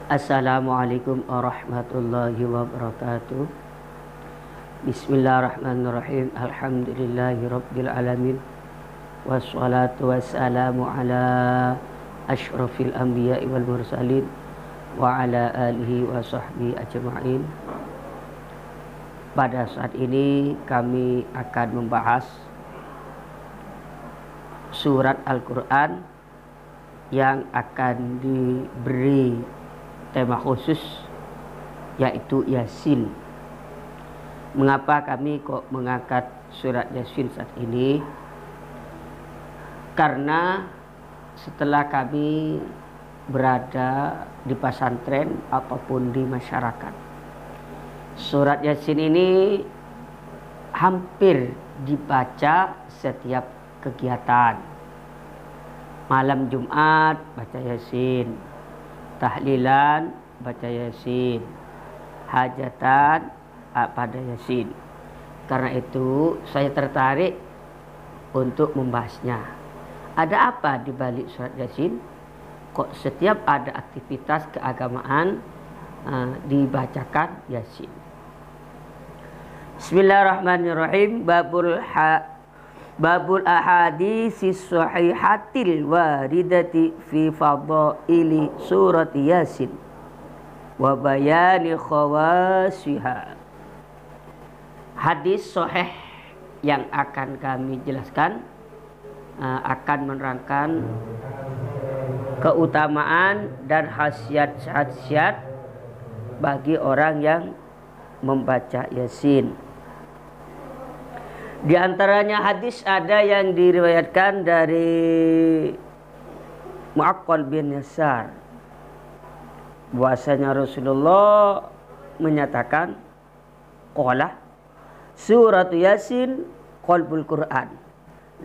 Assalamualaikum warahmatullahi wabarakatuh. Bismillahirrahmanirrahim. Alhamdulillahi rabbil alamin. Wassalatu wassalamu ala asyrafil anbiya'i wal mursalin wa ala alihi wa sahbihi ajma'in. Pada saat ini kami akan membahas surat Al-Quran yang akan diberi tema khusus, yaitu Yasin. Mengapa kami kok mengangkat surat Yasin saat ini? Karena setelah kami berada di pesantren apapun di masyarakat, surat Yasin ini hampir dibaca setiap kegiatan. Malam Jumat baca Yasin, tahlilan baca Yasin, hajatan pada Yasin. Karena itu saya tertarik untuk membahasnya. Ada apa di balik surat Yasin? Kok setiap ada aktivitas keagamaan dibacakan Yasin? Bismillahirrahmanirrahim. Babul ahadisis sahihatil waridati fi fadaili surat Yasin wa bayani khawasiha. Hadis sahih yang akan kami jelaskan akan menerangkan keutamaan dan khasiat-khasiat bagi orang yang membaca Yasin. Di antaranya hadis ada yang diriwayatkan dari Mu'aqqal bin Yasar, bahwasanya Rasulullah menyatakan, qala surat Yasin qalbul Quran,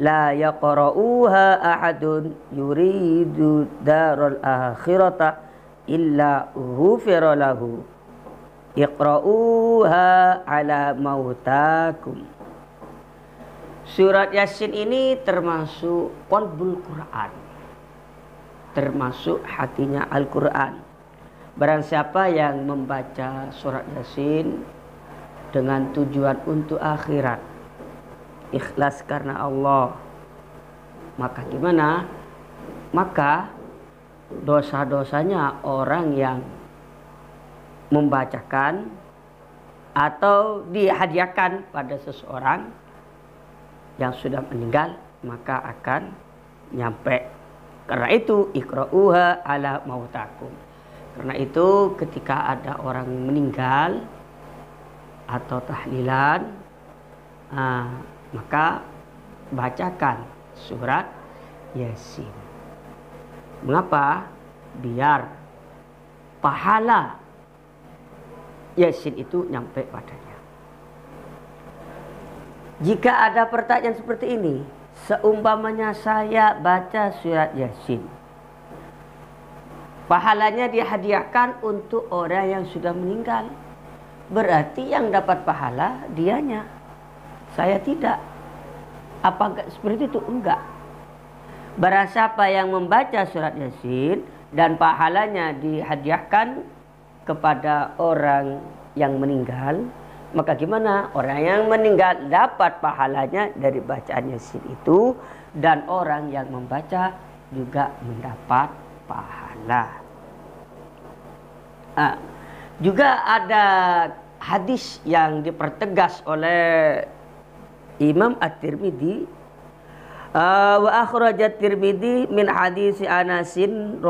la yaqra'uha ahadun yuridu darul akhirata illa ghufira lahu iqra'uha ala mautakum. Surat Yasin ini termasuk qalbul Quran, termasuk hatinya Al-Quran. Barang siapa yang membaca surat Yasin dengan tujuan untuk akhirat, ikhlas karena Allah, maka gimana? Maka dosa-dosanya orang yang membacakan atau dihadiahkan pada seseorang yang sudah meninggal, maka akan nyampe. Karena itu iqra'uha ala mautakum. Karena itu ketika ada orang meninggal atau tahlilan, maka bacakan surat Yasin. Mengapa? Biar pahala Yasin itu nyampe padanya. Jika ada pertanyaan seperti ini, seumpamanya saya baca surat Yasin, pahalanya dihadiahkan untuk orang yang sudah meninggal, berarti yang dapat pahala dianya, saya tidak. Apa enggak seperti itu? Enggak. Barang siapa yang membaca surat Yasin dan pahalanya dihadiahkan kepada orang yang meninggal, maka gimana? Orang yang meninggal dapat pahalanya dari bacaan Yasin itu, dan orang yang membaca juga mendapat pahala. Juga ada hadis yang dipertegas oleh Imam At-Tirmidzi, wa akhrajat Tirmidzi min hadis Anasin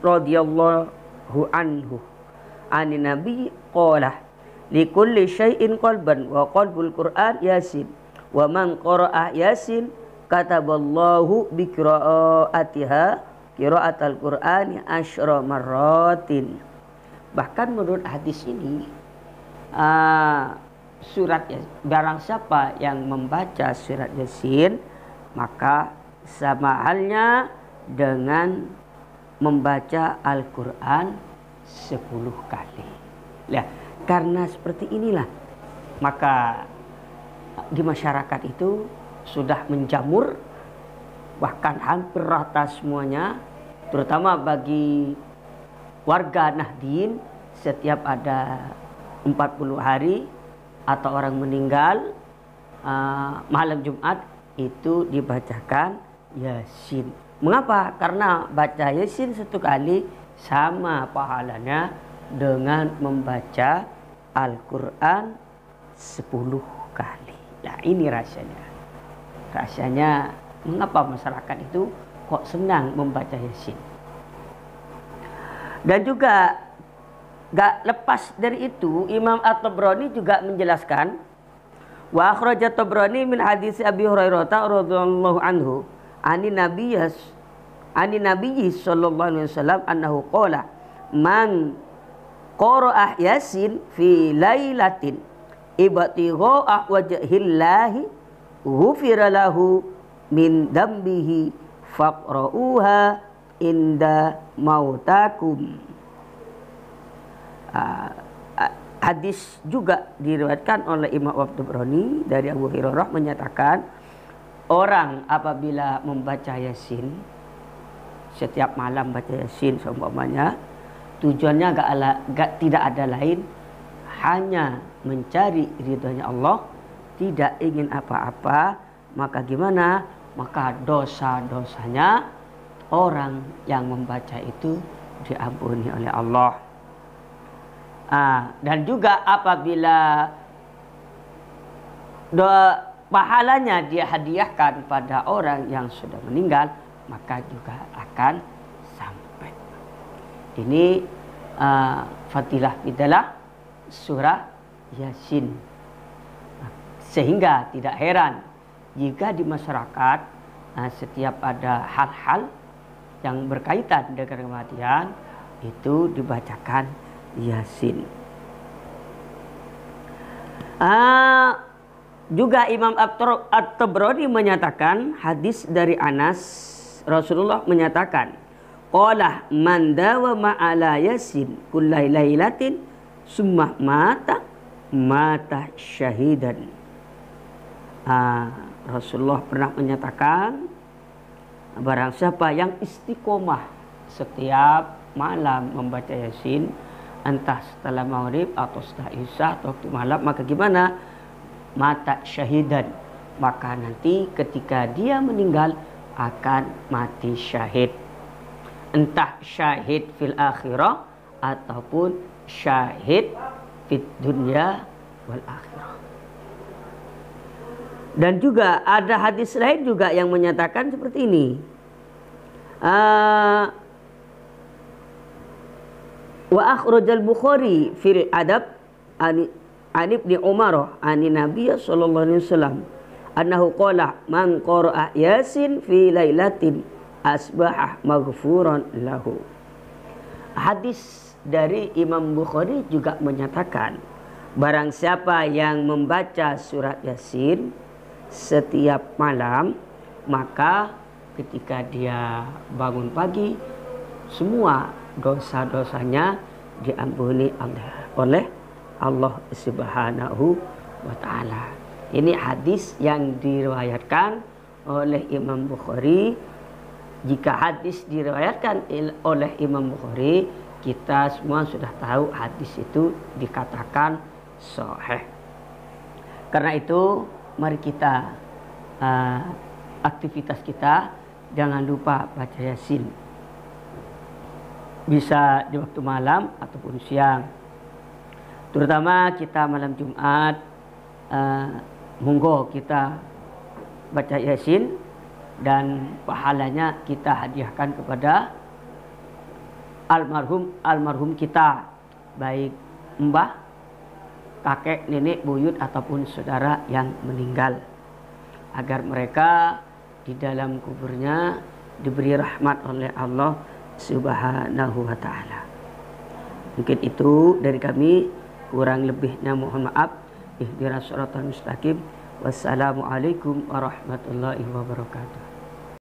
radhiyallahu anhu anin nabi qala likulli syai'in qalban wa qalbul Qur'an Yasin wa man qara'a Yasin kataballahu bi qira'atiha qira'atal Qur'ani asyra marratin. Bahkan menurut hadis ini, surat Yasin, barang siapa yang membaca surat Yasin, maka sama halnya dengan membaca Al-Quran 10 kali. Lihat, karena seperti inilah, maka di masyarakat itu sudah menjamur, bahkan hampir rata semuanya, terutama bagi warga Nahdien setiap ada 40 hari atau orang meninggal malam Jumat itu dibacakan Yasin. Mengapa? Karena baca Yasin satu kali sama pahalanya dengan membaca Al-Quran 10 kali. Nah, ini rahasianya. Rahasianya mengapa masyarakat itu kok senang membaca Yasin. Dan juga gak lepas dari itu, Imam At-Tabrani juga menjelaskan, wa akhraja Tabrani min hadis Abi Hurairah radhiyallahu anhu ani nabiyyi sallallahu alaihi wasallam annahu qala man qara'a Yasin fi lailatin ibtigha'a wajhillahi ghufira lahu min dambihi faqra'uha inda mautakum. Hadis juga diriwayatkan oleh Imam At-Tabrani dari Abu Hurairah menyatakan, orang apabila membaca Yasin setiap malam, baca Yasin seumpamanya, tujuannya tidak ada lain, hanya mencari ridhonya Allah, tidak ingin apa-apa, maka gimana? Maka dosa-dosanya orang yang membaca itu diampuni oleh Allah. Dan juga apabila pahalanya dia hadiahkan pada orang yang sudah meninggal, maka juga akan sampai. Ini fadilah bidalah surah Yasin. Sehingga tidak heran jika di masyarakat setiap ada hal-hal yang berkaitan dengan kematian itu dibacakan Yasin. Juga Imam At-Tabrani menyatakan hadis dari Anas, Rasulullah menyatakan, qala man dawama ala Yasin kullailatin summa mata syahidan. Rasulullah pernah menyatakan, barang siapa yang istiqomah setiap malam membaca Yasin, entah setelah maghrib atau setelah isya atau waktu malam, maka gimana? Mata syahidan. Maka nanti ketika dia meninggal akan mati syahid. Entah syahid fil akhirah ataupun syahid fid dunya wal akhirah. Dan juga ada hadis lain juga yang menyatakan seperti ini. Wa akhrajal Bukhari fil adab an Ibnu Umar ani Nabi sallallahu alaihi wasallam annahu qala man qara'a Yasin fi lailatin asbaha maghfuran lahu. Hadis dari Imam Bukhari juga menyatakan, barang siapa yang membaca surat Yasin setiap malam, maka ketika dia bangun pagi semua dosa-dosanya diampuni oleh Allah Subhanahu wa taala. Ini hadis yang diriwayatkan oleh Imam Bukhari. Jika hadis diriwayatkan oleh Imam Bukhari, kita semua sudah tahu hadis itu dikatakan sahih. Karena itu mari kita aktivitas kita jangan lupa baca Yasin. Bisa di waktu malam ataupun siang. Terutama kita malam Jumat, monggo kita baca Yasin dan pahalanya kita hadiahkan kepada almarhum kita, baik mbah, kakek, nenek, buyut ataupun saudara yang meninggal, agar mereka di dalam kuburnya diberi rahmat oleh Allah Subhanahu wa taala. Mungkin itu dari kami, kurang lebihnya mohon maaf. Ihdinas shiratal mustaqim. Wassalamualaikum warahmatullahi wabarakatuh.